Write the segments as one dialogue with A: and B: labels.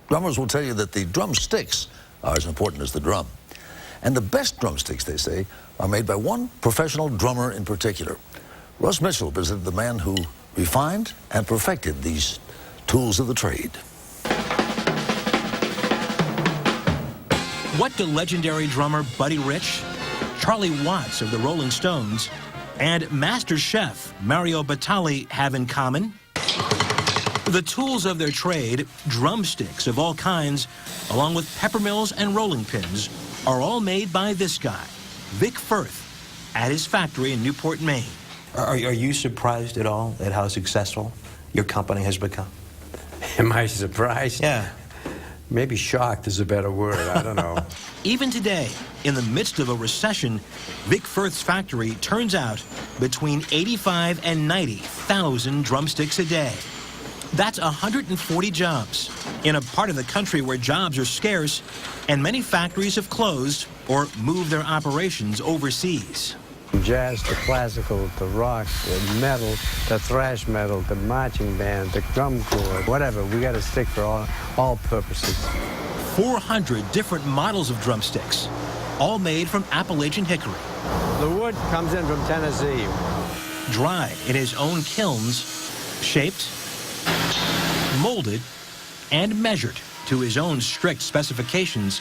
A: Drummers will tell you that the drumsticks are as important as the drum. And the best drumsticks, they say, are made by one professional drummer in particular. Russ Mitchell visited the man who refined and perfected these tools of the trade.
B: What do legendary drummer Buddy Rich, Charlie Watts of the Rolling Stones, and master chef Mario Batali have in common? The tools of their trade, drumsticks of all kinds, along with pepper mills and rolling pins, are all made by this guy, Vic Firth, at his factory in Newport, Maine.
C: Are you surprised at all at how successful your company has become?
D: Am I surprised?
C: Yeah.
D: Maybe shocked is a better word. I don't know.
B: Even today, in the midst of a recession, Vic Firth's factory turns out between 85 and 90,000 drumsticks a day. That's 140 jobs in a part of the country where jobs are scarce and many factories have closed or moved their operations overseas.
D: From jazz to classical to rock to metal to thrash metal to marching band to drum corps, whatever. We got a stick for all purposes.
B: 400 different models of drumsticks, all made from Appalachian hickory.
D: The wood comes in from Tennessee.
B: Dried in his own kilns, shaped, molded, and measured to his own strict specifications,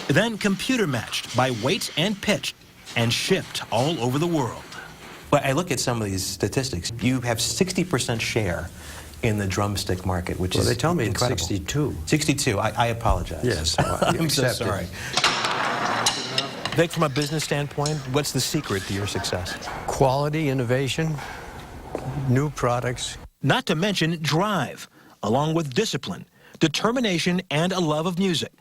B: then computer matched by weight and pitch and shipped all over the world.
C: Well, I look at some of these statistics. You have 60% share in the drumstick market, which is
D: they tell me
C: incredible.
D: It's 62.
C: 62. I apologize.
D: Yes.
C: I'm so
D: Accepted.
C: sorry. Vic, from a business standpoint, what's the secret to your success?
D: Quality, innovation, new products.
B: Not to mention drive, along with discipline, determination, and a love of music,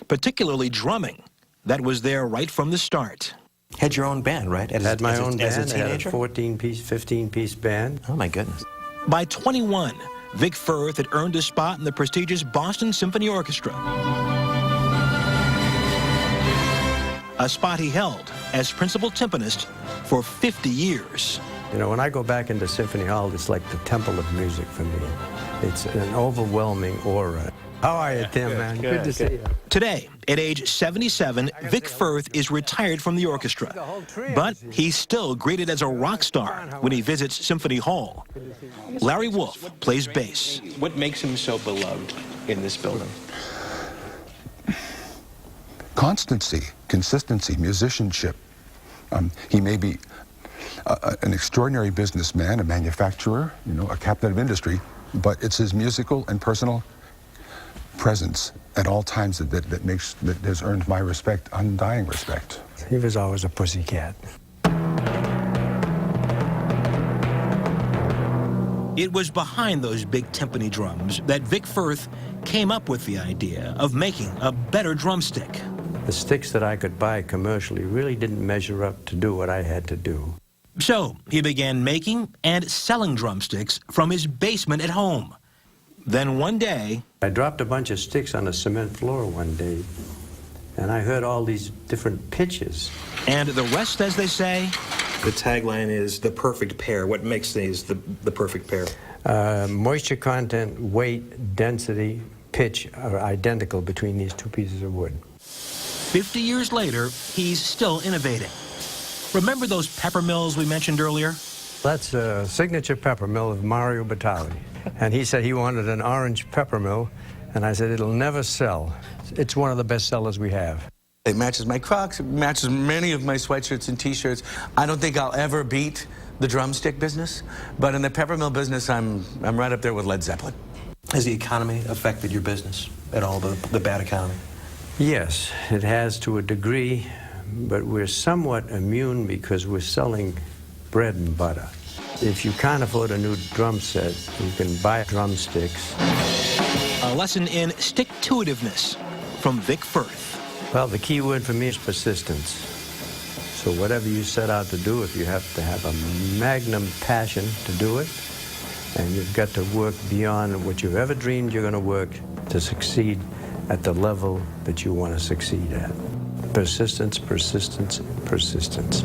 B: particularly drumming. That was there right from the start.
C: Had your own band, right?
D: Had my own band.
C: As a
D: I had a
C: teenager?
D: 14-piece, 15-piece band.
C: Oh, my goodness.
B: By 21, Vic Firth had earned a spot in the prestigious Boston Symphony Orchestra. A spot he held as principal timpanist for 50 years.
D: You know, when I go back into Symphony Hall, it's like the temple of music for me. It's an overwhelming aura. How are you, Tim, man? Good to see you.
B: Today, at age 77, Vic Firth is retired from the orchestra, but he's still greeted as a rock star when he visits Symphony Hall. Larry Wolf plays bass. What makes him so beloved in this building?
E: Constancy, consistency, musicianship. He may be an extraordinary businessman, a manufacturer, you know, a captain of industry, but it's his musical and personal presence at all times that has earned my respect, undying respect.
D: He was always a pussycat.
B: It was behind those big timpani drums that Vic Firth came up with the idea of making a better drumstick.
D: The sticks that I could buy commercially really didn't measure up to do what I had to do.
B: So he began making and selling drumsticks from his basement at home. Then one day,
D: I dropped a bunch of sticks on the cement floor one day, and I heard all these different pitches.
B: And the rest, as they say,
C: The tagline is the perfect pair. What makes these the perfect pair?
D: Moisture content, weight, density, pitch are identical between these two pieces of wood.
B: 50 years later, he's still innovating. Remember those pepper mills we mentioned earlier?
D: That's a signature pepper mill of Mario Batali. And he said he wanted an orange pepper mill, and I said it'll never sell. It's one of the best sellers we have.
F: It matches my Crocs, it matches many of my sweatshirts and t-shirts. I don't think I'll ever beat the drumstick business, but in the pepper mill business, I'm right up there with Led Zeppelin.
C: Has the economy affected your business at all, the bad economy?
D: Yes, it has to a degree, but we're somewhat immune because we're selling bread and butter. If you can't afford a new drum set, you can buy drumsticks.
B: A lesson in stick-to-itiveness from Vic Firth.
D: Well, the key word for me is persistence. So whatever you set out to do, if you have to have a magnum passion to do it, and you've got to work beyond what you've ever dreamed you're going to work to succeed at the level that you want to succeed at. Persistence, persistence, persistence.